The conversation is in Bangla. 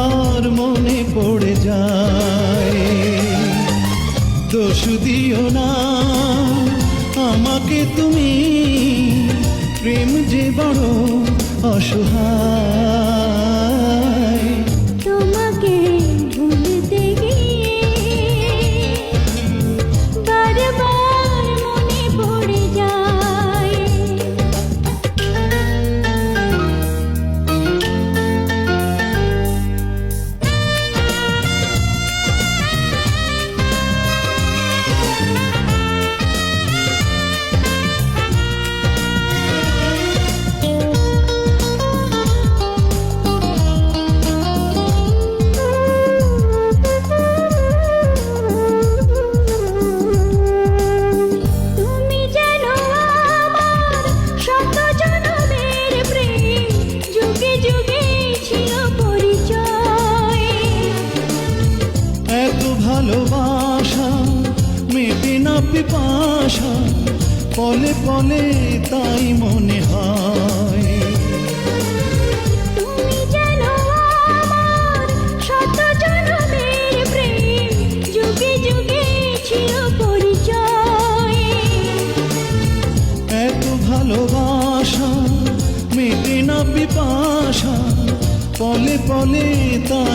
বারবার মনে পড়ে যায়। দোষ দিও না আমাকে তুমি, প্রেম যে বড় অসহায়। তোমাকে ভুলতে গিয়ে বারবার মনে পড়ে যায়। তুমি জানো আমার শত জনমের প্রেম, যুগে যুগে ছিল পরিচয়। এত ভালোবাসা মেটে না পিপাসা, পলে পলে তাই মনে হয়। তুমি জানো আমার শত জনমের প্রেম, যুগে যুগে ছিল পরিচয়। এত ভালোবাসা মেটে না পিপাসা, পলে পলে তাই